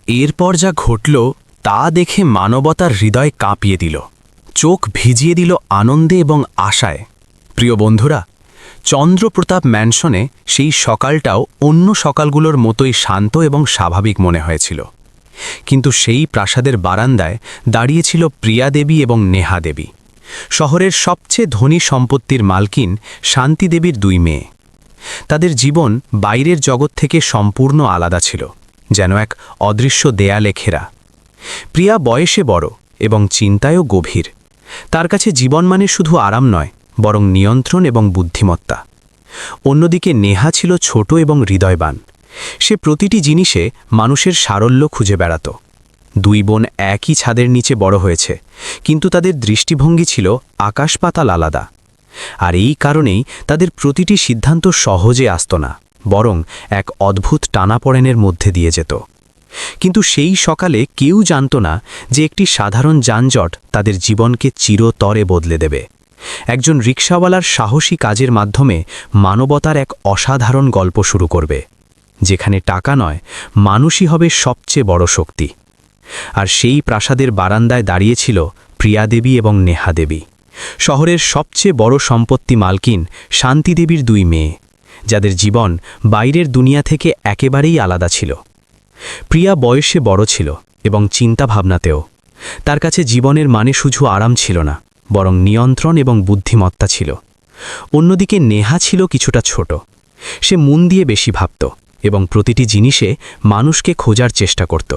এরপর যা ঘটল তা দেখে মানবতার হৃদয় কাঁপিয়ে দিল, চোখ ভিজিয়ে দিল আনন্দে এবং আশায়। প্রিয় বন্ধুরা, চন্দ্রপ্রতাপ ম্যানশনে সেই সকালটাও অন্য সকালগুলোর মতোই শান্ত এবং স্বাভাবিক মনে হয়েছিল। কিন্তু সেই প্রাসাদের বারান্দায় দাঁড়িয়েছিল প্রিয়া দেবী এবং নেহা দেবী, শহরের সবচেয়ে ধনী সম্পত্তির মালকিন শান্তি দেবীর দুই মেয়ে। তাদের জীবন বাইরের জগৎ থেকে সম্পূর্ণ আলাদা ছিল, যেন এক অদৃশ্য দেয়ালে ঘেরা। প্রিয়া বয়সে বড় এবং চিন্তায়ও গভীর। তার কাছে জীবন মানে শুধু আরাম নয়, বরং নিয়ন্ত্রণ এবং বুদ্ধিমত্তা। অন্যদিকে নেহা ছিল ছোট এবং হৃদয়বান। সে প্রতিটি জিনিসে মানুষের সারল্য খুঁজে বেড়াত। দুই বোন একই ছাদের নিচে বড় হয়েছে, কিন্তু তাদের দৃষ্টিভঙ্গি ছিল আকাশ পাতাল আলাদা। আর এই কারণেই তাদের প্রতিটি সিদ্ধান্ত সহজে আসত না, বরং এক অদ্ভুত টানাপড়েনের মধ্যে দিয়ে যেত। কিন্তু সেই সকালে কেউ জানত না যে একটি সাধারণ যানজট তাদের জীবনকে চিরতরে বদলে দেবে। একজন রিকশাওয়ালার সাহসী কাজের মাধ্যমে মানবতার এক অসাধারণ গল্প শুরু করবে, যেখানে টাকা নয়, মানুষই হবে সবচেয়ে বড় শক্তি। আর সেই প্রাসাদের বারান্দায় দাঁড়িয়েছিল প্রিয়া দেবী এবং নেহা দেবী, শহরের সবচেয়ে বড় সম্পত্তি মালকিন শান্তি দেবীর দুই মেয়ে, যাদের জীবন বাইরের দুনিয়া থেকে একেবারেই আলাদা ছিল। প্রিয়া বয়সে বড় ছিল এবং চিন্তাভাবনাতেও। তার কাছে জীবনের মানে শুধু আরাম ছিল না, বরং নিয়ন্ত্রণ এবং বুদ্ধিমত্তা ছিল। অন্যদিকে নেহা ছিল কিছুটা ছোট। সে মন দিয়ে বেশি ভাবত এবং প্রতিটি জিনিসে মানুষকে খোঁজার চেষ্টা করত।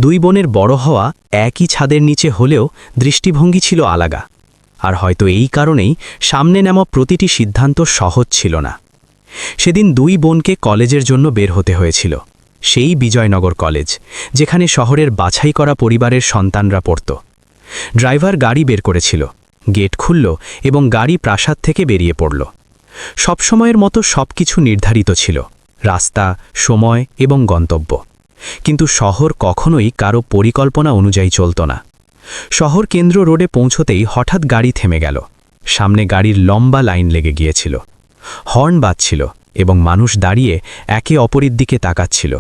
দুই বোনের বড় হওয়া একই ছাদের নিচে হলেও দৃষ্টিভঙ্গি ছিল আলাদা। আর হয়তো এই কারণেই সামনে নেওয়া প্রতিটি সিদ্ধান্ত সহজ ছিল না। সেদিন দুই বোনকে কলেজের জন্য বের হতে হয়েছিল, সেই বিজয়নগর কলেজ, যেখানে শহরের বাছাই করা পরিবারের সন্তানরা পড়ত। ড্রাইভার গাড়ি বের করেছিল, গেট খুলল এবং গাড়ি প্রাসাদ থেকে বেরিয়ে পড়ল। সবসময়ের মতো সবকিছু নির্ধারিত ছিল, রাস্তা, সময় এবং গন্তব্য। কিন্তু শহর কখনোই কারো পরিকল্পনা অনুযায়ী চলত না। শহর কেন্দ্র রোডে পৌঁছতেই হঠাৎ গাড়ি থেমে গেল। সামনে গাড়ির লম্বা লাইন লেগে গিয়েছিল। হর্ন বাজছিল এবং মানুষ দাঁড়িয়ে একে অপরের দিকে তাকাচ্ছিল।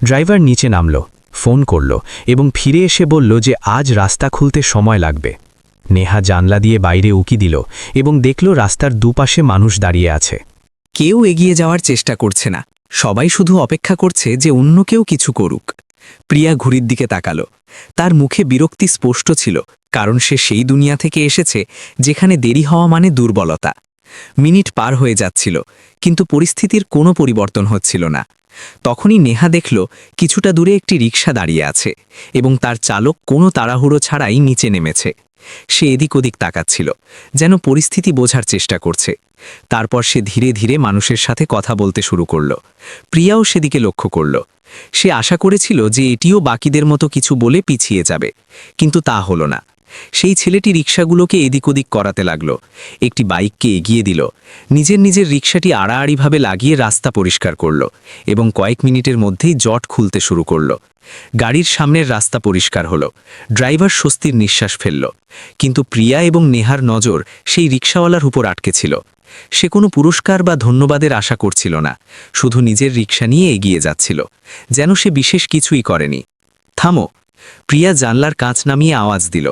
ড্রাইভার নিচে নামল, ফোন করল এবং ফিরে এসে বলল যে আজ রাস্তা খুলতে সময় লাগবে। নেহা জানলা দিয়ে বাইরে উকি দিল এবং দেখল রাস্তার দুপাশে মানুষ দাঁড়িয়ে আছে। কেউ এগিয়ে যাওয়ার চেষ্টা করছে না, সবাই শুধু অপেক্ষা করছে যে অন্য কেউ কিছু করুক। প্রিয়া ঘড়ির দিকে তাকালো। তার মুখে বিরক্তি স্পষ্ট ছিল, কারণ সে সেই দুনিয়া থেকে এসেছে যেখানে দেরি হওয়া মানে দুর্বলতা। মিনিট পার হয়ে যাচ্ছিল, কিন্তু পরিস্থিতির কোনো পরিবর্তন হচ্ছিল না। তখনই নেহা দেখল কিছুটা দূরে একটি রিকশা দাঁড়িয়ে আছে এবং তার চালক কোনো তাড়াহুড়ো ছাড়াই নিচে নেমেছে। সে এদিক ওদিক তাকাচ্ছিল, যেন পরিস্থিতি বোঝার চেষ্টা করছে। তারপর সে ধীরে ধীরে মানুষের সাথে কথা বলতে শুরু করল। প্রিয়াও সেদিকে লক্ষ্য করল। সে আশা করেছিল যে এটিও বাকিদের মতো কিছু বলে পিছিয়ে যাবে, কিন্তু তা হলো না। সেই ছেলেটি রিকশাগুলোকে এদিক ওদিক করাতে লাগল, একটি বাইককে এগিয়ে দিল, নিজের রিকশাটি আড়াআড়িভাবে লাগিয়ে রাস্তা পরিষ্কার করল এবং কয়েক মিনিটের মধ্যেই জট খুলতে শুরু করল। গাড়ির সামনের রাস্তা পরিষ্কার হলো। ড্রাইভার স্বস্তির নিঃশ্বাস ফেলল। কিন্তু প্রিয়া এবং নেহার নজর সেই রিকশাওয়ালার উপর আটকে ছিল। সে কোনো পুরস্কার বা ধন্যবাদের আশা করছিল না, শুধু নিজের রিকশা নিয়ে এগিয়ে যাচ্ছিল, যেন সে বিশেষ কিছুই করেনি। থামো! প্রিয়া জানলার কাঁচ নামিয়ে আওয়াজ দিল।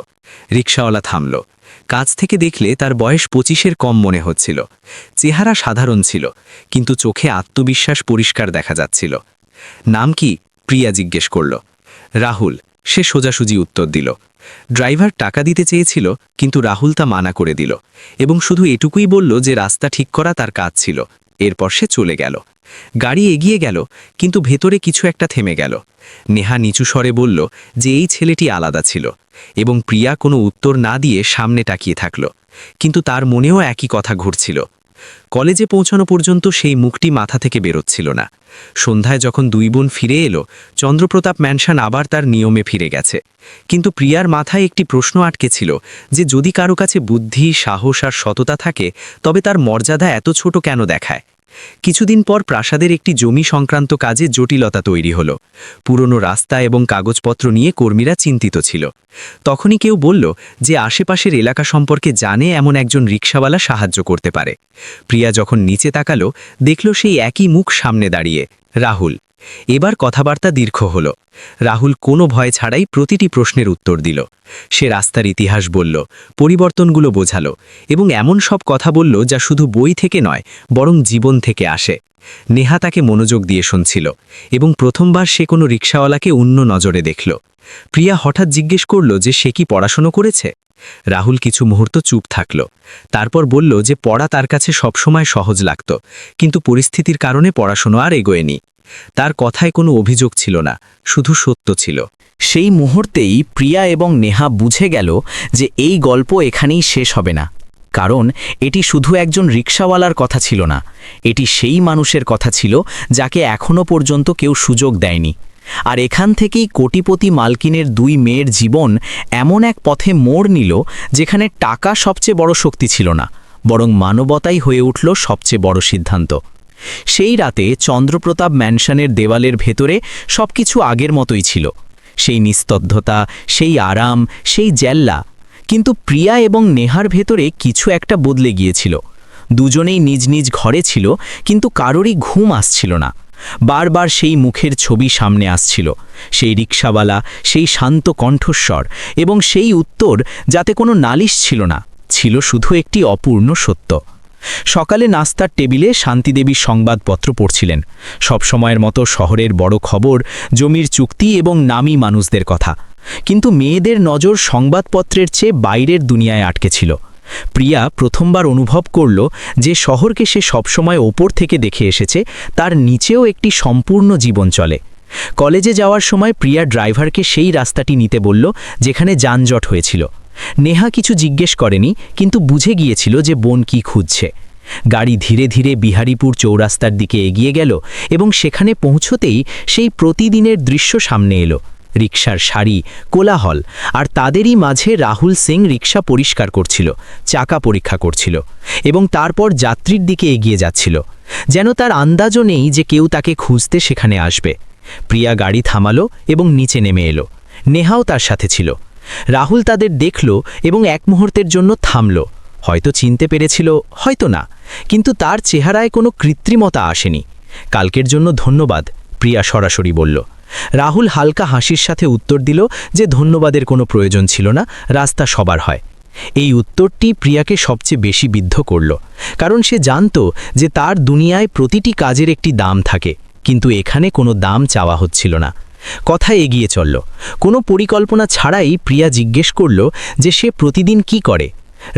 রিকশাওয়ালা থামল। কাছ থেকে দেখলে তার বয়স 25-এর কম মনে হচ্ছিল। চেহারা সাধারণ ছিল, কিন্তু চোখে আত্মবিশ্বাস পরিষ্কার দেখা যাচ্ছিল। নাম কি? প্রিয়া জিজ্ঞেস করল। রাহুল, সে সোজাসুজি উত্তর দিল। ড্রাইভার টাকা দিতে চেয়েছিল, কিন্তু রাহুল তা মানা করে দিল এবং শুধু এটুকুই বলল যে রাস্তা ঠিক করা তার কাজ ছিল। এরপর সে চলে গেল। গাড়ি এগিয়ে গেল, কিন্তু ভেতরে কিছু একটা থেমে গেল। নেহা নিচু স্বরে বলল যে এই ছেলেটি আলাদা ছিল, এবং প্রিয়া কোনো উত্তর না দিয়ে সামনে তাকিয়ে থাকল। কিন্তু তার মনেও একই কথা ঘুরছিল। কলেজে পৌঁছানো পর্যন্ত সেই মুখটি মাথা থেকে বেরোচ্ছিল না। সন্ধ্যায় যখন দুই বোন ফিরে এলো, চন্দ্রপ্রতাপ ম্যানশন আবার তার নিয়মে ফিরে গেছে। কিন্তু প্রিয়ার মাথায় একটি প্রশ্ন আটকে ছিল, যে যদি কারো কাছে বুদ্ধি, সাহস আর সততা থাকে, তবে তার মর্যাদা এত ছোট কেন দেখায়? কিছুদিন পর প্রাসাদের একটি জমি সংক্রান্ত কাজে জটিলতা তৈরি হলো। পুরনো রাস্তা এবং কাগজপত্র নিয়ে কর্মীরা চিন্তিত ছিল। তখনই কেউ বলল যে আশেপাশের এলাকা সম্পর্কে জানে এমন একজন রিকশাওয়ালা সাহায্য করতে পারে। প্রিয়া যখন নিচে তাকালো, দেখল সেই একই মুখ সামনে দাঁড়িয়ে, রাহুল। এবার কথাবার্তা দীর্ঘ হল। রাহুল কোনো ভয় ছাড়াই প্রতিটি প্রশ্নের উত্তর দিল। সে রাস্তার ইতিহাস বলল, পরিবর্তনগুলো বোঝালো এবং এমন সব কথা বলল যা শুধু বই থেকে নয় বরং জীবন থেকে আসে। নেহা তাকে মনোযোগ দিয়ে শুনছিল এবং প্রথমবার সে কোনো রিকশাওয়ালাকে অন্য নজরে দেখল। প্রিয়া হঠাৎ জিজ্ঞেস করল যে সে কি পড়াশোনা করেছে। রাহুল কিছু মুহূর্ত চুপ থাকল, তারপর বলল যে পড়া তার কাছে সবসময় সহজ লাগত, কিন্তু পরিস্থিতির কারণে পড়াশোনা আর এগোয়নি। তার কথায় কোনো অভিযোগ ছিল না, শুধু সত্য ছিল। সেই মুহূর্তেই প্রিয়া এবং নেহা বুঝে গেল যে এই গল্প এখানেই শেষ হবে না, কারণ এটি শুধু একজন রিকশাওয়ালার কথা ছিল না, এটি সেই মানুষের কথা ছিল যাকে এখনো পর্যন্ত কেউ সুযোগ দেয়নি। আর এখান থেকেই কোটিপতি মালকিনের দুই মেয়ের জীবন এমন এক পথে মোড় নিল যেখানে টাকা সবচেয়ে বড় শক্তি ছিল না, বরং মানবতাই হয়ে উঠল সবচেয়ে বড় সিদ্ধান্ত। সেই রাতে চন্দ্রপ্রতাপ ম্যানশনের দেওয়ালের ভেতরে সবকিছু আগের মতোই ছিল, সেই নিস্তব্ধতা, সেই আরাম, সেই জেল্লা। কিন্তু প্রিয়া এবং নেহার ভেতরে কিছু একটা বদলে গিয়েছিল। দুজনেই নিজ নিজ ঘরে ছিল, কিন্তু কারোরই ঘুম আসছিল না। বারবার সেই মুখের ছবি সামনে আসছিল, সেই রিকশাওয়ালা, সেই শান্ত কণ্ঠস্বর এবং সেই উত্তর যাতে কোনো নালিশ ছিল না, ছিল শুধু একটি অপূর্ণ সত্য। সকালে নাস্তার টেবিলে শান্তিদেবী সংবাদপত্র পড়ছিলেন। সবসময়ের মতো শহরের বড় খবর, জমির চুক্তি এবং নামী মানুষদের কথা। কিন্তু মেয়েদের নজর সংবাদপত্রের চেয়ে বাইরের দুনিয়ায় আটকে ছিল। প্রিয়া প্রথমবার অনুভব করল যে শহরকে সে সবসময় ওপর থেকে দেখে এসেছে, তার নিচেও একটি সম্পূর্ণ জীবন চলে। কলেজে যাওয়ার সময় প্রিয়া ড্রাইভারকে সেই রাস্তাটি নিতে বলল যেখানে যানজট হয়েছিল। নেহা কিছু জিজ্ঞেস করেনি, কিন্তু বুঝে গিয়েছিল যে বোন কি খুঁজছে। গাড়ি ধীরে ধীরে বিহারীপুর চৌরাস্তার দিকে এগিয়ে গেল এবং সেখানে পৌঁছতেই সেই প্রতিদিনের দৃশ্য সামনে এলো। রিকশার সারি, কোলাহল, আর তাদেরই মাঝে রাহুল সিং রিকশা পরিষ্কার করছিল, চাকা পরীক্ষা করছিল এবং তারপর যাত্রীর দিকে এগিয়ে যাচ্ছিল, যেন তার আন্দাজও নেই যে কেউ তাকে খুঁজতে সেখানে আসবে। প্রিয়া গাড়ি থামালো এবং নিচে নেমে এলো। নেহাও তার সাথে ছিল। রাহুল তাদের দেখল এবং এক মুহূর্তের জন্য থামল। হয়তো চিনতে পেরেছিল, হয়তো না, কিন্তু তার চেহারায় কোনো কৃত্রিমতা আসেনি। কালকের জন্য ধন্যবাদ, প্রিয়া সরাসরি বলল। রাহুল হালকা হাসির সাথে উত্তর দিল যে ধন্যবাদের কোনো প্রয়োজন ছিল না, রাস্তা সবার হয়। এই উত্তরটি প্রিয়াকে সবচেয়ে বেশি বিদ্ধ করল, কারণ সে জানত যে তার দুনিয়ায় প্রতিটি কাজের একটি দাম থাকে, কিন্তু এখানে কোনো দাম চাওয়া হচ্ছিল না। কথা এগিয়ে চলল। কোনো পরিকল্পনা ছাড়াই প্রিয়া জিজ্ঞেস করল যে সে প্রতিদিন কি করে।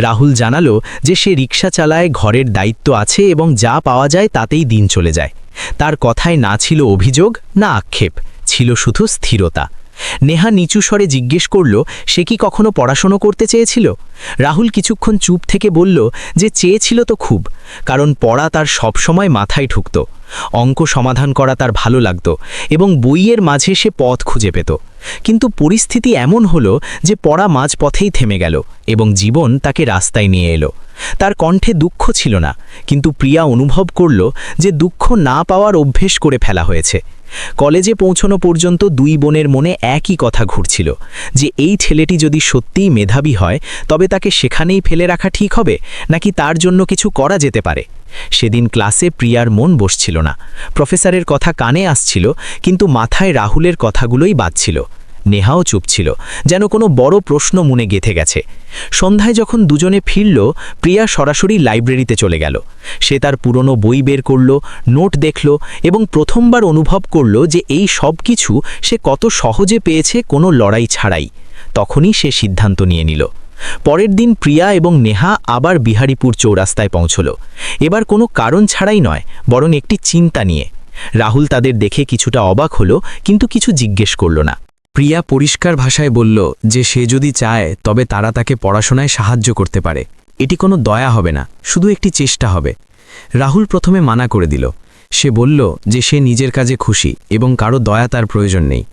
রাহুল জানালো যে সে রিকশা চালায়, ঘরের দায়িত্ব আছে এবং যা পাওয়া যায় তাতেই দিন চলে যায়। তার কথায় না ছিল অভিযোগ, না আক্ষেপ, ছিল শুধু স্থিরতা। নেহা নিচু স্বরে জিজ্ঞেস করল সে কি কখনো পড়াশোনা করতে চেয়েছিল। রাহুল কিছুক্ষণ চুপ থেকে বলল যে চেয়েছিল তো খুব, কারণ পড়া তার সবসময় মাথায় ঢুকত। অঙ্ক সমাধান করা তার ভালো লাগত এবং বইয়ের মাঝে সে পথ খুঁজে পেত। কিন্তু পরিস্থিতি এমন হলো যে পড়া মাঝপথেই থেমে গেল এবং জীবন তাকে রাস্তায় নিয়ে এলো। তার কণ্ঠে দুঃখ ছিল না, কিন্তু প্রিয়া অনুভব করল যে দুঃখ না পাওয়ার অভ্যেস করে ফেলা হয়েছে। কলেজে পৌঁছানো পর্যন্ত দুই বোনের মনে একই কথা ঘুরছিল যে এই ছেলেটি যদি সত্যিই মেধাবী হয় তবে তাকে সেখানেই ফেলে রাখা ঠিক হবে, নাকি তার জন্য কিছু করা যেতে পারে। সেদিন ক্লাসে প্রিয়ার মন বসছিল না। প্রফেসরের কথা কানে আসছিল, কিন্তু মাথায় রাহুলের কথাগুলোই বাজছিল। নেহাও চুপ ছিল, যেন কোনো বড় প্রশ্ন মনে গেঁথে গেছে। সন্ধ্যায় যখন দুজনে ফিরল, প্রিয়া সরাসরি লাইব্রেরিতে চলে গেল। সে তার পুরনো বই বের করল, নোট দেখল এবং প্রথমবার অনুভব করল যে এই সব কিছু সে কত সহজে পেয়েছে কোনো লড়াই ছাড়াই। তখনই সে সিদ্ধান্ত নিয়ে নিল। পরের দিন প্রিয়া এবং নেহা আবার বিহারীপুর চৌরাস্তায় পৌঁছল। এবার কোনো কারণ ছাড়াই নয়, বরং একটি চিন্তা নিয়ে। রাহুল তাদের দেখে কিছুটা অবাক হলো, কিন্তু কিছু জিজ্ঞেস করল না। প্রিয়া পরিষ্কার ভাষায় বলল যে সে যদি চায় তবে তারা তাকে পড়াশোনায় সাহায্য করতে পারে। এটি কোনো দয়া হবে না, শুধু একটি চেষ্টা হবে। রাহুল প্রথমে মানা করে দিল। সে বলল যে সে নিজের কাজে খুশি এবং কারো দয়া তার প্রয়োজন নেই।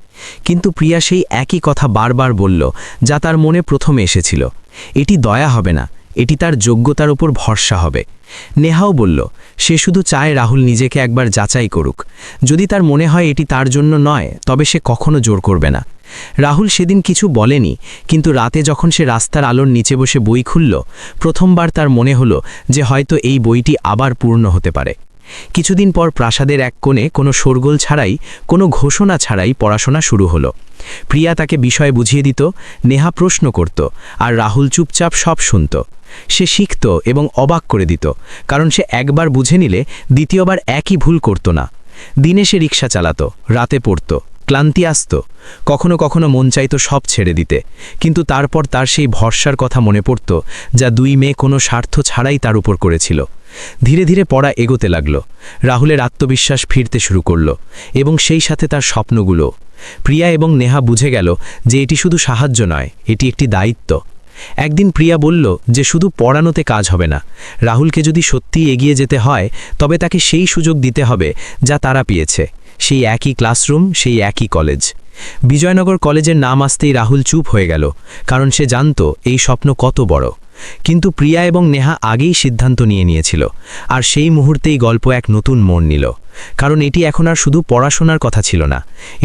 কিন্তু প্রিয়া সেই একই কথা বারবার বলল যা তার মনে প্রথমে এসেছিল। এটি দয়া হবে না, এটি তার যোগ্যতার উপর ভরসা হবে। নেহাও বলল সে শুধু চায় রাহুল নিজেকে একবার যাচাই করুক। যদি তার মনে হয় এটি তার জন্য নয়, তবে সে কখনো জোর করবে না। রাহুল সেদিন কিছু বলেনি, কিন্তু রাতে যখন সে রাস্তার আলোর নিচে বসে বই খুলল, প্রথমবার তার মনে হলো যে হয়তো এই বইটি আবার পূর্ণ হতে পারে। কিছুদিন পর প্রাসাদের এক কোণে কোনো শোরগোল ছাড়াই, কোনো ঘোষণা ছাড়াই পড়াশোনা শুরু হলো। প্রিয়া তাকে বিষয় বুঝিয়ে দিত, নেহা প্রশ্ন করত, আর রাহুল চুপচাপ সব শুনত। সে শিখত এবং অবাক করে দিত, কারণ সে একবার বুঝে নিলে দ্বিতীয়বার একই ভুল করত না। দিনে সে রিক্সা চালাতো, রাতে পড়ত, ক্লান্তি আসত, কখনো কখনো মন চাইতো সব ছেড়ে দিতে, কিন্তু তারপর তার সেই ভরসার কথা মনে পড়ত যা দুই মেয়ে কোনো স্বার্থ ছাড়াই তার উপর করেছিল। ধীরে ধীরে পড়া এগোতে লাগল, রাহুলের আত্মবিশ্বাস ফিরতে শুরু করল, এবং সেই সাথে তার স্বপ্নগুলো। প্রিয়া এবং নেহা বুঝে গেল যে এটি শুধু সাহায্য নয়, এটি একটি দায়িত্ব। একদিন প্রিয়া বলল যে শুধু পড়ানোতে কাজ হবে না, রাহুলকে যদি সত্যিই এগিয়ে যেতে হয় তবে তাকে সেই সুযোগ দিতে হবে যা তারা পেয়েছে, সেই একই ক্লাসরুম, সেই একই কলেজ। বিজয়নগর কলেজের নাম আসতেই রাহুল চুপ হয়ে গেল, কারণ সে জানত এই স্বপ্ন কত বড়। কিন্তু প্রিয়া এবং নেহা আগেই সিদ্ধান্ত নিয়েছিল, আর সেই মুহূর্তেই গল্প এক নতুন মোড় নিল। কারণ এটি এখন আর শুধু পড়াশোনার কথা ছিল না,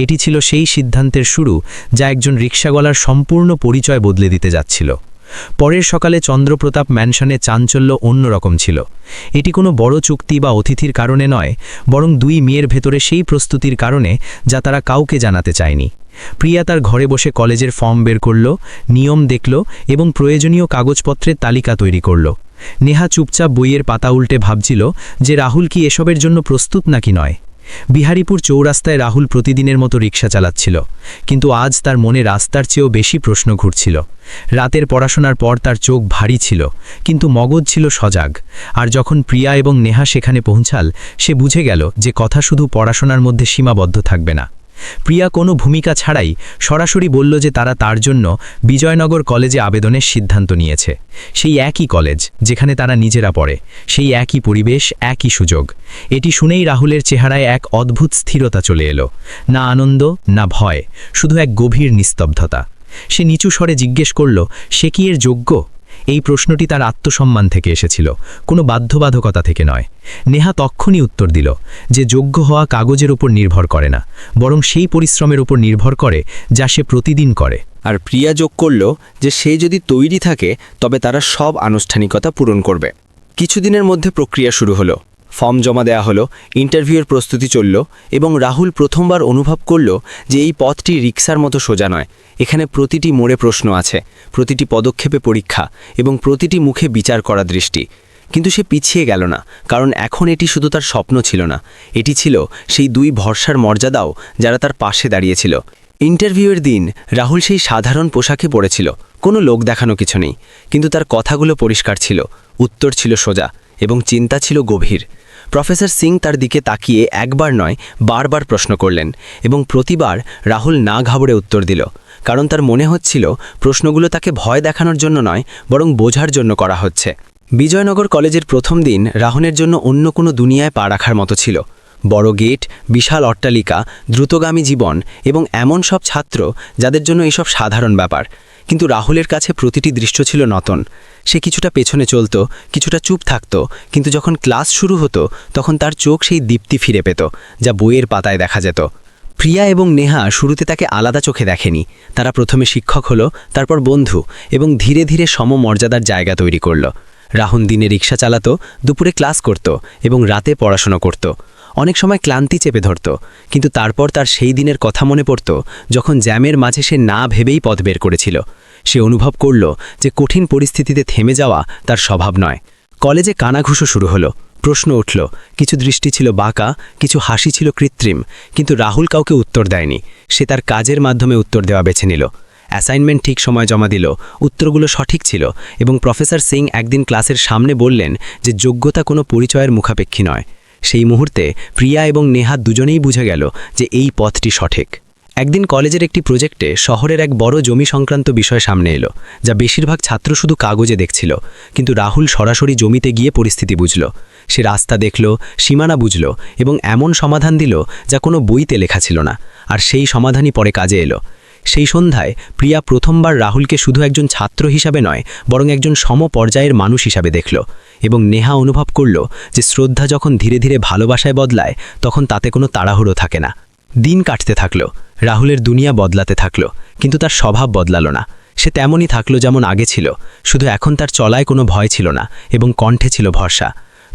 এটি ছিল সেই সিদ্ধান্তের শুরু যা একজন রিক্সাওয়ালার সম্পূর্ণ পরিচয় বদলে দিতে যাচ্ছিল। পরের সকালে চন্দ্রপ্রতাপ ম্যানশনে চাঞ্চল্য অন্যরকম ছিল। এটি কোনো বড় চুক্তি বা অতিথির কারণে নয়, বরং দুই মেয়ের ভেতরে সেই প্রস্তুতির কারণে যা তারা কাউকে জানাতে চায়নি। প্রিয়া তার ঘরে বসে কলেজের ফর্ম বের করল, নিয়ম দেখল এবং প্রয়োজনীয় কাগজপত্রের তালিকা তৈরি করল। নেহা চুপচাপ বইয়ের পাতা উল্টে ভাবছিল যে রাহুল কি এসবের জন্য প্রস্তুত নাকি নয়। বিহারীপুর চৌরাস্তায় রাহুল প্রতিদিনের মতো রিক্সা চালাচ্ছিল, কিন্তু আজ তার মনে রাস্তার চেয়েও বেশি প্রশ্ন ঘুরছিল। রাতের পড়াশোনার পর তার চোখ ভারী ছিল, কিন্তু মগজ ছিল সজাগ। আর যখন প্রিয়া এবং নেহা সেখানে পৌঁছাল, সে বুঝে গেল যে কথা শুধু পড়াশোনার মধ্যে সীমাবদ্ধ থাকবে না। প্রিয়া কোনো ভূমিকা ছাড়াই সরাসরি বলল যে তারা তার জন্য বিজয়নগর কলেজে আবেদনের সিদ্ধান্ত নিয়েছে। সেই একই কলেজ যেখানে তারা নিজেরা পড়ে, সেই একই পরিবেশ, একই সুযোগ। এটি শুনেই রাহুলের চেহারায় এক অদ্ভুত স্থিরতা চলে এলো, না আনন্দ না ভয়, শুধু এক গভীর নিস্তব্ধতা। সে নিচু স্বরে জিজ্ঞেস করল, সে কি এর যোগ্য? এই প্রশ্নটি তার আত্মসম্মান থেকে এসেছিল, কোনো বাধ্যবাধকতা থেকে নয়। নেহা তক্ষুনি উত্তর দিল যে যোগ্য হওয়া কাগজের উপর নির্ভর করে না, বরং সেই পরিশ্রমের উপর নির্ভর করে যা সে প্রতিদিন করে। আর প্রিয়া যোগ করল যে সে যদি তৈরি থাকে তবে তারা সব আনুষ্ঠানিকতা পূরণ করবে। কিছুদিনের মধ্যে প্রক্রিয়া শুরু হলো, ফর্ম জমা দেয়া হলো, ইন্টারভিউয়ের প্রস্তুতি চলল, এবং রাহুল প্রথমবার অনুভব করল যে এই পথটি রিক্সার মতো সোজা নয়। এখানে প্রতিটি মোড়ে প্রশ্ন আছে, প্রতিটি পদক্ষেপে পরীক্ষা, এবং প্রতিটি মুখে বিচার করা দৃষ্টি। কিন্তু সে পিছিয়ে গেল না, কারণ এখন এটি শুধু তার স্বপ্ন ছিল না, এটি ছিল সেই দুই ভরসার মর্যাদাও যারা তার পাশে দাঁড়িয়েছিল। ইন্টারভিউয়ের দিন রাহুল সেই সাধারণ পোশাকে পড়েছিল, কোনো লোক দেখানো কিছু নেই, কিন্তু তার কথাগুলো পরিষ্কার ছিল, উত্তর ছিল সোজা, এবং চিন্তা ছিল গভীর। প্রফেসর সিং তার দিকে তাকিয়ে একবার নয় বারবার প্রশ্ন করলেন, এবং প্রতিবার রাহুল না ঘাবড়ে উত্তর দিল, কারণ তার মনে হচ্ছিল প্রশ্নগুলো তাকে ভয় দেখানোর জন্য নয়, বরং বোঝার জন্য করা হচ্ছে। বিজয়নগর কলেজের প্রথম দিন রাহুলের জন্য অন্য কোনো দুনিয়ায় পা রাখার মতো ছিল। বড় গেট, বিশাল অট্টালিকা, দ্রুতগামী জীবন, এবং এমন সব ছাত্র যাদের জন্য এসব সাধারণ ব্যাপার। কিন্তু রাহুলের কাছে প্রতিটি দৃশ্য ছিল নতুন। সে কিছুটা পেছনে চলত, কিছুটা চুপ থাকত, কিন্তু যখন ক্লাস শুরু হতো তখন তার চোখ সেই দীপ্তি ফিরে পেত যা বইয়ের পাতায় দেখা যেত। প্রিয়া এবং নেহা শুরুতে তাকে আলাদা চোখে দেখেনি। তারা প্রথমে শিক্ষক হলো, তারপর বন্ধু, এবং ধীরে ধীরে সমমর্যাদার জায়গা তৈরি করল। রাহুল দিনে রিক্সা চালাতো, দুপুরে ক্লাস করত, এবং রাতে পড়াশোনা করত। অনেক সময় ক্লান্তি চেপে ধরত, কিন্তু তারপর তার সেই দিনের কথা মনে পড়ত যখন জ্যামের মাঝে সে না ভেবেই পথ বের করেছিল। সে অনুভব করল যে কঠিন পরিস্থিতিতে থেমে যাওয়া তার স্বভাব নয়। কলেজে কানাঘুষো শুরু হলো, প্রশ্ন উঠল, কিছু দৃষ্টি ছিল বাঁকা, কিছু হাসি ছিল কৃত্রিম, কিন্তু রাহুল কাউকে উত্তর দেয়নি। সে তার কাজের মাধ্যমে উত্তর দেওয়া বেছে নিল। অ্যাসাইনমেন্ট ঠিক সময় জমা দিল, উত্তরগুলো সঠিক ছিল, এবং প্রফেসর সিং একদিন ক্লাসের সামনে বললেন যে যোগ্যতা কোনো পরিচয়ের মুখাপেক্ষী নয়। সেই মুহূর্তে প্রিয়া এবং নেহা দুজনেই বুঝে গেল যে এই পথটি সঠিক। একদিন কলেজের একটি প্রজেক্টে শহরের এক বড় জমি সংক্রান্ত বিষয় সামনে এলো, যা বেশিরভাগ ছাত্র শুধু কাগজে দেখছিল, কিন্তু রাহুল সরাসরি জমিতে গিয়ে পরিস্থিতি বুঝল। সে রাস্তা দেখল, সীমানা বুঝল, এবং এমন সমাধান দিল যা কোনো বইতে লেখা ছিল না, আর সেই সমাধানই পরে কাজে এলো। সেই সন্ধ্যায় প্রিয়া প্রথমবার রাহুলকে শুধু একজন ছাত্র হিসাবে নয়, বরং একজন সমপর্যায়ের মানুষ হিসাবে দেখল, এবং নেহা অনুভব করল যে শ্রদ্ধা যখন ধীরে ধীরে ভালোবাসায় বদলায় তখন তাতে কোনো তাড়াহুড়ো থাকে না। দিন কাটতে থাকল, রাহুলের দুনিয়া বদলাতে থাকল, কিন্তু তার স্বভাব বদলালো না। সে তেমনই থাকলো যেমন আগে ছিল, শুধু এখন তার চলায় কোনো ভয় ছিল না, এবং কণ্ঠে ছিল ভরসা।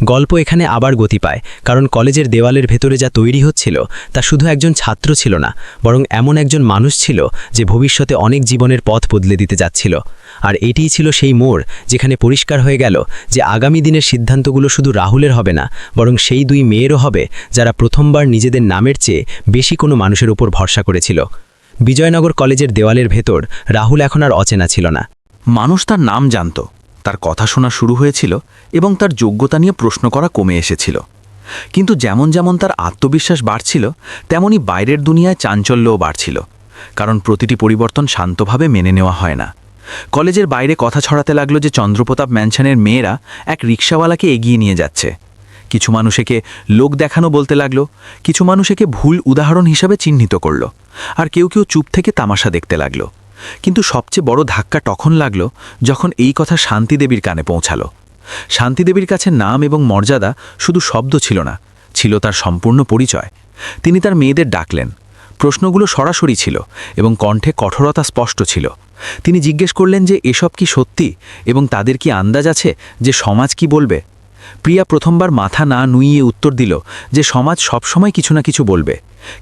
গল্প এখানে আবার গতি পায়, কারণ কলেজের দেওয়ালের ভেতরে যা তৈরি হচ্ছিল তা শুধু একজন ছাত্র ছিল না, বরং এমন একজন মানুষ ছিল যে ভবিষ্যতে অনেক জীবনের পথ বদলে দিতে যাচ্ছিল। আর এটিই ছিল সেই মোড় যেখানে পরিষ্কার হয়ে গেল যে আগামী দিনের সিদ্ধান্তগুলো শুধু রাহুলের হবে না, বরং সেই দুই মেয়েরও হবে যারা প্রথমবার নিজেদের নামের চেয়ে বেশি কোনো মানুষের উপর ভরসা করেছিল। বিজয়নগর কলেজের দেওয়ালের ভেতর রাহুল এখন আর অচেনা ছিল না। মানুষ তার নাম জানত, তার কথা শোনা শুরু হয়েছিল এবং তার যোগ্যতা নিয়ে প্রশ্ন করা কমে এসেছিল। কিন্তু যেমন যেমন তার আত্মবিশ্বাস বাড়ছিল, তেমনি বাইরের দুনিয়ায় চাঞ্চল্যও বাড়ছিল, কারণ প্রতিটি পরিবর্তন শান্তভাবে মেনে নেওয়া হয় না। কলেজের বাইরে কথা ছড়াতে লাগলো যে চন্দ্রপ্রতাপ ম্যানশনের মেয়েরা এক রিকশাওয়ালাকে এগিয়ে নিয়ে যাচ্ছে। কিছু মানুষ একে লোক দেখানো বলতে লাগলো, কিছু মানুষ একে ভুল উদাহরণ হিসাবে চিহ্নিত করল, আর কেউ কেউ চুপ থেকে তামাশা দেখতে লাগলো। কিন্তু সবচেয়ে বড় ধাক্কা তখন লাগলো যখন এই কথা শান্তিদেবীর কানে পৌঁছালো। শান্তিদেবীর কাছে নাম এবং মর্যাদা শুধু শব্দ ছিল না, ছিল তার সম্পূর্ণ পরিচয়। তিনি তার মেয়েদের ডাকলেন। প্রশ্নগুলো সরাসরি ছিল এবং কণ্ঠে কঠোরতা স্পষ্ট ছিল। তিনি জিজ্ঞেস করলেন যে এসব কি সত্যি এবং তাদের কি আন্দাজ আছে যে সমাজ কি বলবে। প্রিয়া প্রথমবার মাথা না নুইয়ে উত্তর দিল যে সমাজ সবসময় কিছু না কিছু বলবে,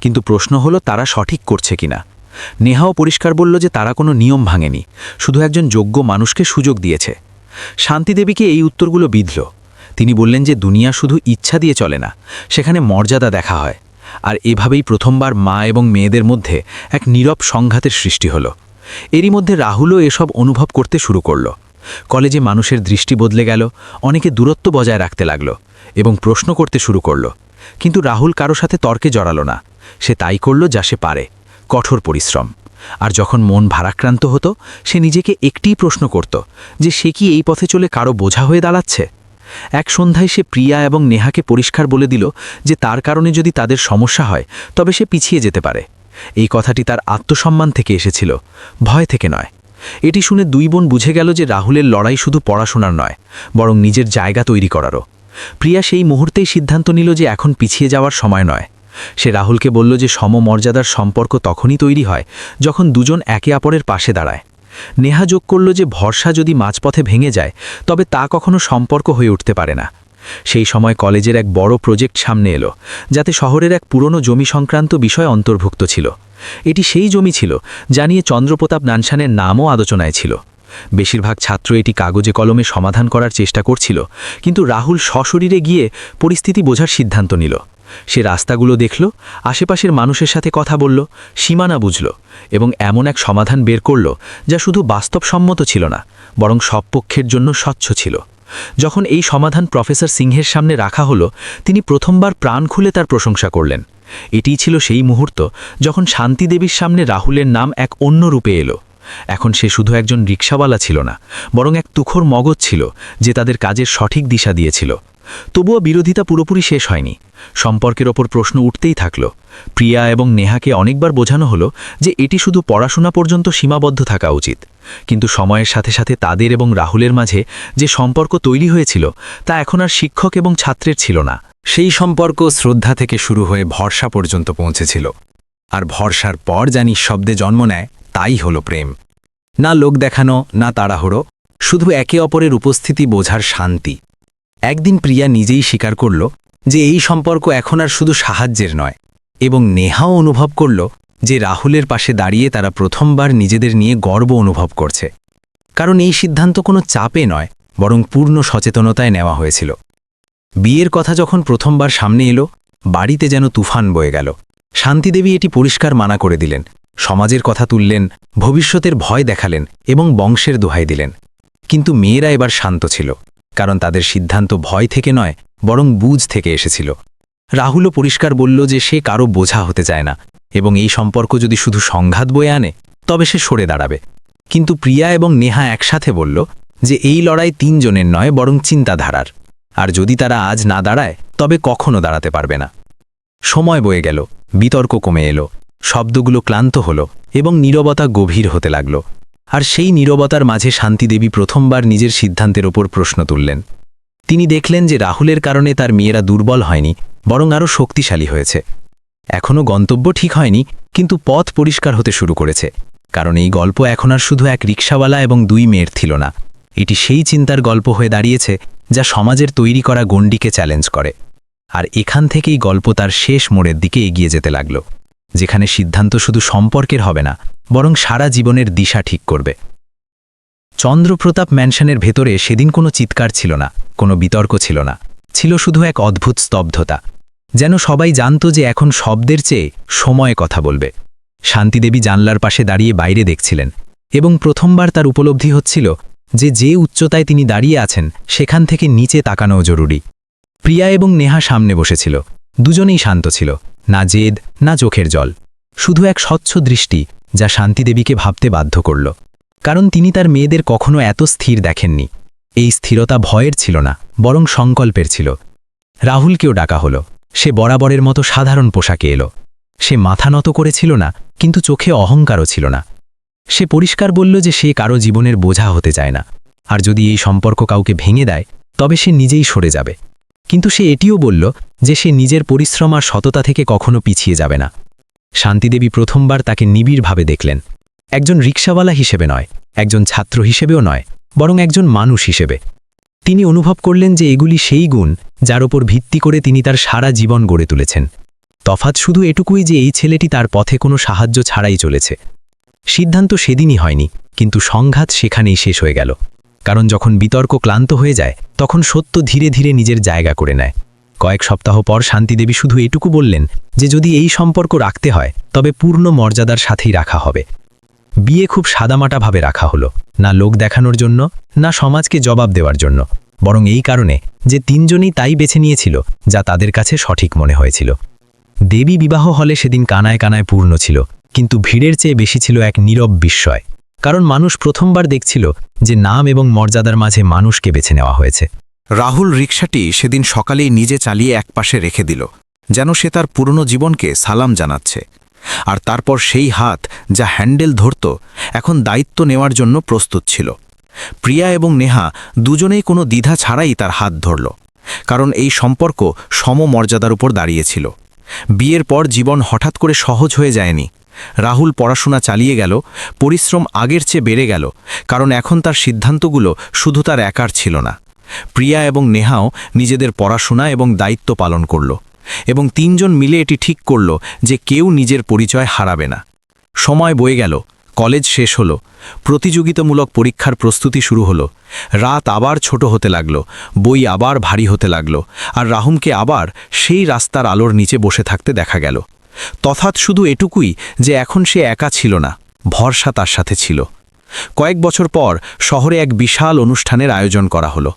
কিন্তু প্রশ্ন হলো তারা সঠিক করছে কিনা। নেহাও পরিষ্কার বলল যে তারা কোনো নিয়ম ভাঙেনি, শুধু একজন যোগ্য মানুষকে সুযোগ দিয়েছে। শান্তিদেবীকে এই উত্তরগুলো বিঁধল। তিনি বললেন যে দুনিয়া শুধু ইচ্ছা দিয়ে চলে না, সেখানে মর্যাদা দেখা হয়। আর এভাবেই প্রথমবার মা এবং মেয়েদের মধ্যে এক নীরব সংঘাতের সৃষ্টি হলো। এরই মধ্যে রাহুলও এসব অনুভব করতে শুরু করল। কলেজে মানুষের দৃষ্টি বদলে গেল, অনেকে দূরত্ব বজায় রাখতে লাগলো এবং প্রশ্ন করতে শুরু করল। কিন্তু রাহুল কারো সাথে তর্কে জড়ালো না, সে তাই করল যা সে পারে, কঠোর পরিশ্রম। আর যখন মন ভারাক্রান্ত হতো, সে নিজেকে একটিই প্রশ্ন করত যে সে কি এই পথে চলে কারো বোঝা হয়ে দাঁড়াচ্ছে। এক সন্ধ্যায় সে প্রিয়া এবং নেহাকে পরিষ্কার বলে দিল যে তার কারণে যদি তাদের সমস্যা হয় তবে সে পিছিয়ে যেতে পারে। এই কথাটি তার আত্মসম্মান থেকে এসেছিল, ভয় থেকে নয়। এটি শুনে দুই বোন বুঝে গেল যে রাহুলের লড়াই শুধু পড়াশোনার নয়, বরং নিজের জায়গা তৈরি করারও। প্রিয়া সেই মুহূর্তেই সিদ্ধান্ত নিল যে এখন পিছিয়ে যাওয়ার সময় নয়। সে রাহুলকে বলল যে সমমর্যাদার সম্পর্ক তখনই তৈরি হয় যখন দুজন একে অপরের পাশে দাঁড়ায়। নেহা যোগ করল যে ভরসা যদি মাঝপথে ভেঙে যায় তবে তা কখনো সম্পর্ক হয়ে উঠতে পারে না। সেই সময় কলেজের এক বড় প্রজেক্ট সামনে এলো, যাতে শহরের এক পুরনো জমি সংক্রান্ত বিষয় অন্তর্ভুক্ত ছিল। এটি সেই জমি ছিল যা নিয়ে চন্দ্রপ্রতাপ ম্যানশনের নামও আলোচনায় ছিল। বেশিরভাগ ছাত্র এটি কাগজে কলমে সমাধান করার চেষ্টা করছিল, কিন্তু রাহুল সশরীরে গিয়ে পরিস্থিতি বোঝার সিদ্ধান্ত নিল। সে রাস্তাগুলো দেখল, আশেপাশের মানুষের সাথে কথা বলল, সীমানা বুঝল এবং এমন এক সমাধান বের করল যা শুধু বাস্তবসম্মত ছিল না, বরং সব পক্ষের জন্য স্বচ্ছ ছিল। যখন এই সমাধান প্রফেসর সিংহের সামনে রাখা হলো, তিনি প্রথমবার প্রাণ খুলে তার প্রশংসা করলেন। এটিই ছিল সেই মুহূর্ত যখন শান্তিদেবীর সামনে রাহুলের নাম এক অন্য রূপে এলো। এখন সে শুধু একজন রিকশাওয়ালা ছিল না, বরং এক তুখোর মগজ ছিল যে তাদের কাজের সঠিক দিশা দিয়েছিল। তবুও বিরোধিতা পুরোপুরি শেষ হয়নি। সম্পর্কের ওপর প্রশ্ন উঠতেই থাকল। প্রিয়া এবং নেহাকে অনেকবার বোঝানো হলো যে এটি শুধু পড়াশোনা পর্যন্ত সীমাবদ্ধ থাকা উচিত, কিন্তু সময়ের সাথে সাথে তাদের এবং রাহুলের মাঝে যে সম্পর্ক তৈরি হয়েছিল তা এখন আর শিক্ষক এবং ছাত্রের ছিল না। সেই সম্পর্ক শ্রদ্ধা থেকে শুরু হয়ে ভরসা পর্যন্ত পৌঁছেছিল। আর ভরসার পর যা নিঃশব্দে জন্ম নেয় তাই হলো প্রেম। না লোক দেখানো, না তাড়াহুড়ো, শুধু একে অপরের উপস্থিতি বোঝার শান্তি। একদিন প্রিয়া নিজেই স্বীকার করল যে এই সম্পর্ক এখন আর শুধু সাহায্যের নয়, এবং নেহাও অনুভব করল যে রাহুলের পাশে দাঁড়িয়ে তারা প্রথমবার নিজেদের নিয়ে গর্ব অনুভব করছে। কারণ এই সিদ্ধান্ত কোনো চাপে নয়, বরং পূর্ণ সচেতনতায় নেওয়া হয়েছিল। বিয়ের কথা যখন প্রথমবার সামনে এলো, বাড়িতে যেন তুফান বয়ে গেল। শান্তিদেবী এটি পরিষ্কার মানা করে দিলেন, সমাজের কথা তুললেন, ভবিষ্যতের ভয় দেখালেন এবং বংশের দোহাই দিলেন। কিন্তু মেয়েরা এবার শান্ত ছিল, কারণ তাদের সিদ্ধান্ত ভয় থেকে নয়, বরং বুঝ থেকে এসেছিল। রাহুলও পরিষ্কার বলল যে সে কারো বোঝা হতে চায় না, এবং এই সম্পর্ক যদি শুধু সংঘাত বয়ে আনে তবে সে সরে দাঁড়াবে। কিন্তু প্রিয়া এবং নেহা একসাথে বলল যে এই লড়াই তিনজনের নয়, বরং চিন্তাধারার। আর যদি তারা আজ না দাঁড়ায় তবে কখনো দাঁড়াতে পারবে না। সময় বয়ে গেল, বিতর্ক কমে এলো, শব্দগুলো ক্লান্ত হলো এবং নীরবতা গভীর হতে লাগল। আর সেই নীরবতার মাঝে শান্তিদেবী প্রথমবার নিজের সিদ্ধান্তের ওপর প্রশ্ন তুললেন। তিনি দেখলেন যে রাহুলের কারণে তার মেয়েরা দুর্বল হয়নি, বরং আরও শক্তিশালী হয়েছে। এখনও গন্তব্য ঠিক হয়নি, কিন্তু পথ পরিষ্কার হতে শুরু করেছে। কারণ এই গল্প এখন আর শুধু এক রিকশাওয়ালা এবং দুই মেয়ের ছিল না, এটি সেই চিন্তার গল্প হয়ে দাঁড়িয়েছে যা সমাজের তৈরি করা গণ্ডিকে চ্যালেঞ্জ করে। আর এখান থেকেই গল্প তার শেষ মোড়ের দিকে এগিয়ে যেতে লাগল, যেখানে সিদ্ধান্ত শুধু সম্পর্কের হবে না, বরং সারা জীবনের দিশা ঠিক করবে। চন্দ্রপ্রতাপ ম্যানশনের ভেতরে সেদিন কোনো চিৎকার ছিল না, কোনো বিতর্ক ছিল না, ছিল শুধু এক অদ্ভুত স্তব্ধতা, যেন সবাই জানত যে এখন শব্দের চেয়ে সময়ে কথা বলবে। শান্তিদেবী জানলার পাশে দাঁড়িয়ে বাইরে দেখছিলেন, এবং প্রথমবার তার উপলব্ধি হচ্ছিল যে উচ্চতায় তিনি দাঁড়িয়ে আছেন সেখান থেকে নিচে তাকানোও জরুরি। প্রিয়া এবং নেহা সামনে বসেছিল, দুজনেই শান্ত ছিল, না জেদ না চোখের জল, শুধু এক স্বচ্ছ দৃষ্টি যা শান্তিদেবীকে ভাবতে বাধ্য করল, কারণ তিনি তার মেয়েদের কখনো এত স্থির দেখেননি। এই স্থিরতা ভয়ের ছিল না, বরং সংকল্পের ছিল। রাহুলকেও ডাকা হলো, সে বরাবরের মতো সাধারণ পোশাকে এলো। সে মাথা নত করেছিল না, কিন্তু চোখে অহংকারও ছিল না। সে পরিষ্কার বলল যে সে কারো জীবনের বোঝা হতে চায় না, আর যদি এই সম্পর্ক কাউকে ভেঙে দেয় তবে সে নিজেই সরে যাবে। কিন্তু সে এটিও বলল যে সে নিজের পরিশ্রম আর সততা থেকে কখনো পিছিয়ে যাবে না। শান্তিদেবী প্রথমবার তাকে নিবিড়ভাবে দেখলেন, একজন রিকশাওয়ালা হিসেবে নয়, একজন ছাত্র হিসেবেও নয়, বরং একজন মানুষ হিসেবে। তিনি অনুভব করলেন যে এগুলি সেই গুণ যার ওপর ভিত্তি করে তিনি তার সারা জীবন গড়ে তুলেছেন। তফাৎ শুধু এটুকুই যে এই ছেলেটি তার পথে কোনো সাহায্য ছাড়াই চলেছে। সিদ্ধান্ত সেদিনই হয়নি, কিন্তু সংঘাত সেখানেই শেষ হয়ে গেল। কারণ যখন বিতর্ক ক্লান্ত হয়ে যায় তখন সত্য ধীরে ধীরে নিজের জায়গা করে নেয়। কয়েক সপ্তাহ পর শান্তিদেবী শুধু এটুকু বললেন যে যদি এই সম্পর্ক রাখতে হয় তবে পূর্ণ মর্যাদার সাথেই রাখা হবে। বিয়ে খুব সাদামাটাভাবে রাখা হলো, না লোক দেখানোর জন্য, না সমাজকে জবাব দেওয়ার জন্য, বরং এই কারণে যে তিনজনই তাই বেছে নিয়েছিল যা তাদের কাছে সঠিক মনে হয়েছিল। দেবী বিবাহ হলে সেদিন কানায় কানায় পূর্ণ ছিল, কিন্তু ভিড়ের চেয়ে বেশি ছিল এক নীরব বিস্ময়, কারণ মানুষ প্রথমবার দেখছিল যে নাম এবং মর্যাদার মাঝে মানুষকে বেছে নেওয়া হয়েছে। রাহুল রিকশাটি সেদিন সকালেই নিজে চালিয়ে একপাশে রেখে দিল, যেন সে তার পুরনো জীবনকে সালাম জানাচ্ছে। আর তারপর সেই হাত যা হ্যান্ডেল ধরত এখন দায়িত্ব নেওয়ার জন্য প্রস্তুত ছিল। প্রিয়া এবং নেহা দুজনেই কোনো দ্বিধা ছাড়াই তার হাত ধরল, কারণ এই সম্পর্ক সমমর্যাদার উপর দাঁড়িয়েছিল। বিয়ের পর জীবন হঠাৎ করে সহজ হয়ে যায়নি। রাহুল পড়াশোনা চালিয়ে গেল, পরিশ্রম আগের চেয়ে বেড়ে গেল, কারণ এখন তার সিদ্ধান্তগুলো শুধু তার একার ছিল না। প্রিয়া এবং নেহাও নিজেদের পড়াশোনা এবং দায়িত্ব পালন করল, এবং তিনজন মিলে এটি ঠিক করল যে কেউ নিজের পরিচয় হারাবে না। সময় বয়ে গেল, কলেজ শেষ হলো, প্রতিযোগিতামূলক পরীক্ষার প্রস্তুতি শুরু হলো। রাত আবার ছোট হতে লাগল, বই আবার ভারী হতে লাগল, আর রাহুলকে আবার সেই রাস্তার আলোর নিচে বসে থাকতে দেখা গেল। তফাৎ শুধু এটুকুই যে এখন সে একা ছিল না, ভরসা তার সাথে ছিল। কয়েক বছর পর শহরে এক বিশাল অনুষ্ঠানের আয়োজন করা হলো।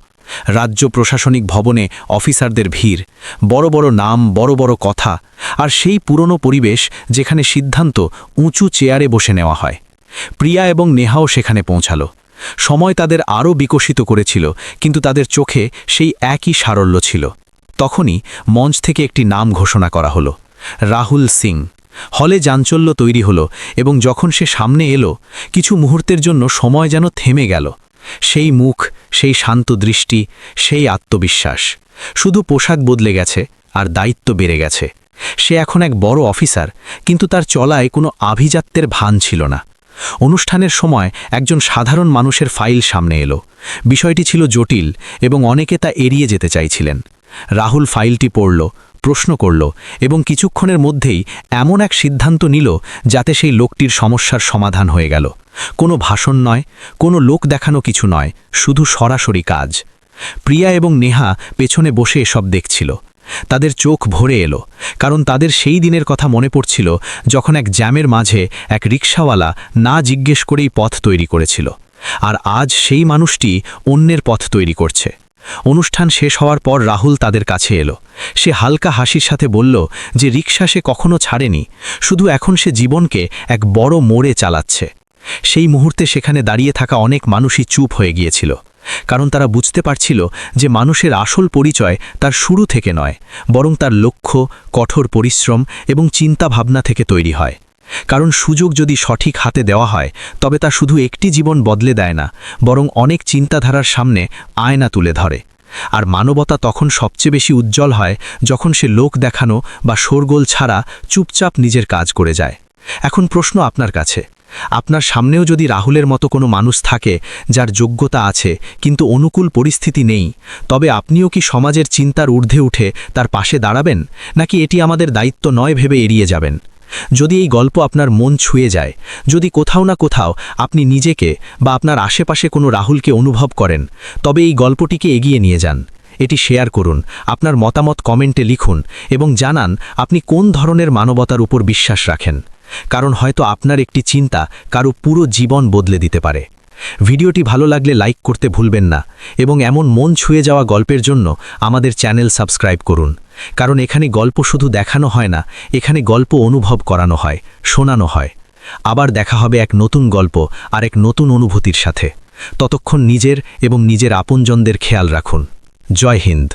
রাজ্য প্রশাসনিক ভবনে অফিসারদের ভিড়, বড় বড় নাম, বড় বড় কথা, আর সেই পুরনো পরিবেশ যেখানে সিদ্ধান্ত উঁচু চেয়ারে বসে নেওয়া হয়। প্রিয়া এবং নেহাও সেখানে পৌঁছালো। সময় তাদের আরও বিকশিত করেছিল, কিন্তু তাদের চোখে সেই একই সারল্য ছিল। তখনই মঞ্চ থেকে একটি নাম ঘোষণা করা হলো, রাহুল সিং। হলে চাঞ্চল্য তৈরি হলো, এবং যখন সে সামনে এলো কিছু মুহূর্তের জন্য সময় যেন থেমে গেল। সেই মুখ, সেই শান্ত দৃষ্টি, সেই আত্মবিশ্বাস। শুধু পোশাক বদলে গেছে আর দায়িত্ব বেড়ে গেছে। সে এখন এক বড় অফিসার, কিন্তু তার চলায় কোনো আভিজাত্যের ভান ছিল না। অনুষ্ঠানের সময় একজন সাধারণ মানুষের ফাইল সামনে এলো। বিষয়টি ছিল জটিল এবং অনেকে তা এড়িয়ে যেতে চাইছিলেন। রাহুল ফাইলটি পড়ল, প্রশ্ন করল, এবং কিছুক্ষণের মধ্যেই এমন এক সিদ্ধান্ত নিল যাতে সেই লোকটির সমস্যার সমাধান হয়ে গেল। কোনো ভাষণ নয়, কোনো লোক দেখানো কিছু নয়, শুধু সরাসরি কাজ। প্রিয়া এবং নেহা পেছনে বসে এসব দেখছিল। তাদের চোখ ভরে এলো, কারণ তাদের সেই দিনের কথা মনে পড়ছিল যখন এক জ্যামের মাঝে এক রিকশাওয়ালা না জিজ্ঞেস করেই পথ তৈরি করেছিল। আর আজ সেই মানুষটি অন্যের পথ তৈরি করছে। অনুষ্ঠান শেষ হওয়ার পর রাহুল তাদের কাছে এলো। সে হালকা হাসির সাথে বলল যে রিকশা সে কখনো ছাড়েনি, শুধু এখন সে জীবনকে এক বড় মোড়ে চালাচ্ছে। সেই মুহূর্তে সেখানে দাঁড়িয়ে থাকা অনেক মানুষই চুপ হয়ে গিয়েছিল, কারণ তারা বুঝতে পারছিল যে মানুষের আসল পরিচয় তার শুরু থেকে নয়, বরং তার লক্ষ্য, কঠোর পরিশ্রম এবং চিন্তাভাবনা থেকে তৈরি হয়। কারণ সুযোগ যদি সঠিক হাতে দেওয়া হয় তবে তা শুধু একটি জীবন বদলে দেয় না, বরং অনেক চিন্তাধারার সামনে আয়না তুলে ধরে। আর মানবতা তখন সবচেয়ে বেশি উজ্জ্বল হয় যখন সে লোক দেখানো বা শোরগোল ছাড়া চুপচাপ নিজের কাজ করে যায়। এখন প্রশ্ন আপনার কাছে, আপনার সামনেও যদি রাহুলের মতো কোনো মানুষ থাকে যার যোগ্যতা আছে কিন্তু অনুকূল পরিস্থিতি নেই, তবে আপনিও কি সমাজের চিন্তার ঊর্ধ্বে উঠে তার পাশে দাঁড়াবেন, নাকি এটি আমাদের দায়িত্ব নয় ভেবে এড়িয়ে যাবেন? যদি এই গল্প আপনার মন ছুঁয়ে যায়, যদি কোথাও না কোথাও আপনি নিজেকে বা আপনার আশেপাশে কোনো রাহুলকে অনুভব করেন, তবে এই গল্পটিকে এগিয়ে নিয়ে যান। এটি শেয়ার করুন, আপনার মতামত কমেন্টে লিখুন এবং জানান আপনি কোন ধরনের মানবতার উপর বিশ্বাস রাখেন। কারণ হয়তো আপনার একটি চিন্তা কারো পুরো জীবন বদলে দিতে পারে। ভিডিওটি ভালো লাগলে লাইক করতে ভুলবেন না এবং এমন মন ছুঁয়ে যাওয়া গল্পের জন্য আমাদের চ্যানেল সাবস্ক্রাইব করুন। কারণ এখানে গল্প শুধু দেখানো হয় না, এখানে গল্প অনুভব করানো হয়, শোনানো হয়। আবার দেখা হবে এক নতুন গল্প আর এক নতুন অনুভূতির সাথে। ততক্ষণ নিজের এবং নিজের আপনজনদের খেয়াল রাখুন। জয় হিন্দ।